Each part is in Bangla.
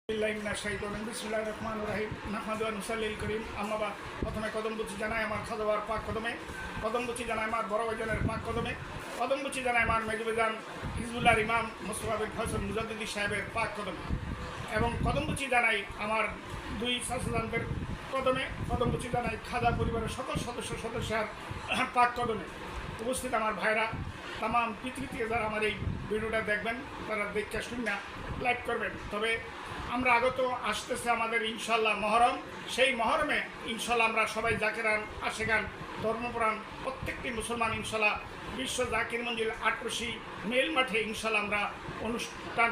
বিসমিল্লাহির রহমানির রহিম নাহমাদু ওয়া নুসাল্লিল করিম আম্মা বাদ। প্রথমে কদমবুচি জানাই আমার খাজাবার পাক কদমে, কদমবুচি জানাই আমার বড় ভাইজানের পাক কদমে, কদমবুচি জানাই আমার মেজবাজান হিজবুল্লাহর ইমাম মোস্তফা বিন ফয়সাল মুজাদ্দিদি সাহেবের পাক কদমে, এবং কদমবুচি জানাই আমার দুই শাসুজানদের কদমে, কদমবুচি জানাই খাজা পরিবারের সকল সদস্যের পাক কদমে। উপস্থিত আমার ভাইরা তাম পৃথিবী থেকে যারা আমার এই ভিডিওটা দেখবেন তারা দেখে শুনে লাইক করবেন। তবে আমরা আগত আসতেছে আমাদের ইনশাল্লাহ মহরম, সেই মহরমে ইনশাল্লাহ আমরা সবাই জাকিরান আশেগান ধর্মপ্রাণ প্রত্যেকটি মুসলমান ইনশাল্লাহ বিশ্ব জাকির মঞ্জিল ৮৮ মেল মাঠে ইনশাল্লাহ আমরা অনুষ্ঠান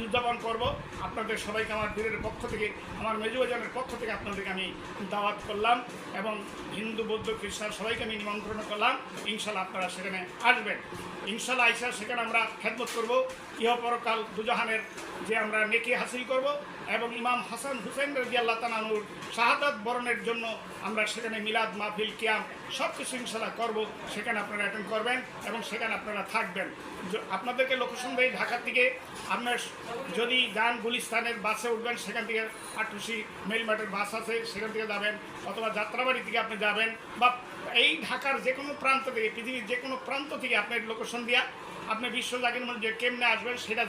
উদযাপন করব। আপনাদের সবাইকে আমার বীরের পক্ষ থেকে, আমার মেজবাজানের পক্ষ থেকে আপনাদেরকে আমি দাওয়াত করলাম, এবং হিন্দু বৌদ্ধ খ্রিস্টান সবাইকে আমি নিমন্ত্রণ করলাম। ইনশাল্লাহ আপনারা সেখানে আসবেন। ইনশাল্লাহ আইসা সেখানে আমরা খেদমত করব, ইহপরকাল দুজাহানের যে আমরা নেকি হাসিল করব, এবং ইমাম হাসান হুসেন রাদিয়াল্লাহু তাআলা আনহুর শাহাদাত বরণের জন্য আমরা সেখানে মিলাদ মাহফিল কিয়াম সব কিছু ইনশাল্লাহ করব। সেখানে আপনারা অ্যাটেন্ড করবেন এবং সেখানে আপনারা থাকবেন। আপনাদেরকে লোকেশন দেই ঢাকা থেকে। আপনার যদি যান গুলিস্তানের বাসে উঠবেন, সেখান থেকে ৮৮ মেল মাঠের বাস আছে, সেখান থেকে যাবেন, অথবা যাত্রাবাড়ি থেকে আপনি যাবেন, বা এই ঢাকার যে কোনো প্রান্ত থেকে, পৃথিবীর যে কোনো প্রান্ত থেকে আপনার লোকেশন দিয়া আপনি বিশ্ব জাকির মঞ্জিলে কেমনে আসবেন সেটা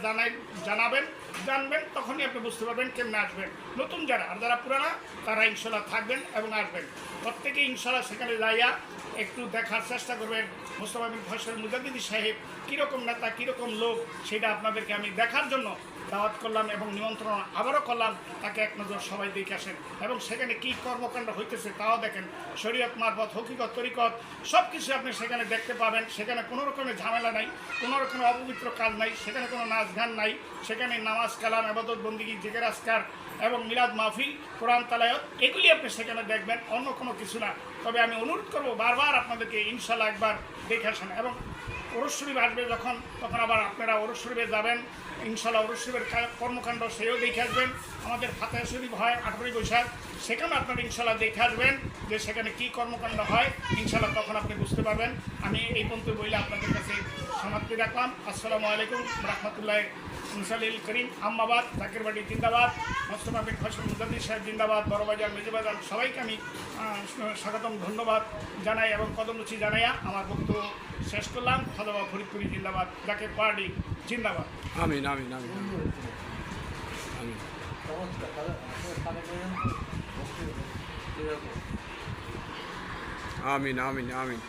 জানবেন, তখনই আপনি বুঝতে পারবেন কেমনে আসবেন। নতুন যারা, আর যারা পুরানা তারা ইনশাল্লাহ থাকবেন এবং আসবেন। প্রত্যেকে ইনশাল্লাহ সেখানে যাইয়া একটু দেখার চেষ্টা করবেন মোস্তফা বিন ফয়সাল মুজাদ্দিদি সাহেব কীরকম নেতা, কীরকম লোক, সেটা আপনাদেরকে আমি দেখার জন্য দাওয়াত করলাম এবং নিমন্ত্রণ আবারও করলাম। তাকে এক নজর সবাই দেখে আসেন এবং সেখানে কী কর্মকাণ্ড হইতেছে তাও দেখেন। শরীয়ত মারফত, হকিকত, তরিকত সব কিছু আপনি সেখানে দেখতে পাবেন। সেখানে কোনো রকমের ঝামেলা নাই, কোনো রকমের অপবিত্র কাজ নাই, সেখানে কোনো নাচ গান নাই। সেখানে নামাজ কালাম, ইবাদত বন্দেগী, জিকির আজকার এবং মিলাদ মাহফিল, কোরআন তালাওয়াত এগুলি আপনি সেখানে দেখবেন, অন্য কোনো কিছু না। তবে আমি অনুরোধ করব বারবার আপনাদেরকে ইনশাল্লাহ একবার দেখে আসেন। এবং ওরস শরীফ আসবে যখন, তখন আবার আপনারা ওরস শরীফে যাবেন। ইনশাল্লাহ ওরস শরীফের কর্মকাণ্ড সেও দেখে আসবেন। আমাদের ফাতেহা শরীফ হয় 18 বৈশাখ, সেখানে আপনারা ইনশাল্লাহ দেখে আসবেন যে সেখানে কী কর্মকাণ্ড হয়। ইনশাল্লাহ তখন আপনি বুঝতে পারবেন। আমি এই পর্যন্ত বইলে আপনাদের কাছে সমাপ্তি রাখলাম। আসসালামু আলাইকুম রহমতুল্লাহ নুসাল্লিল করিম আম্মাবাদ। জাকির বাড়ি জিন্দাবাদ, মোস্তফা বিন ফয়সাল মুজাদ্দিদি সাহেব জিন্দাবাদ, বড়বাজার মেজবাজার সবাইকে আমি স্বাগতম, ধন্যবাদ জানাই এবং কদমবুচি জানাইয়া আমার বক্তব্য শেষ করলাম। খাজাবা ফরিদপুরি জিন্দাবাদ, জাকির পার্টি জিন্দাবাদ। আমিন আমিন আমিন আমিন আমিন আমিন আমিন।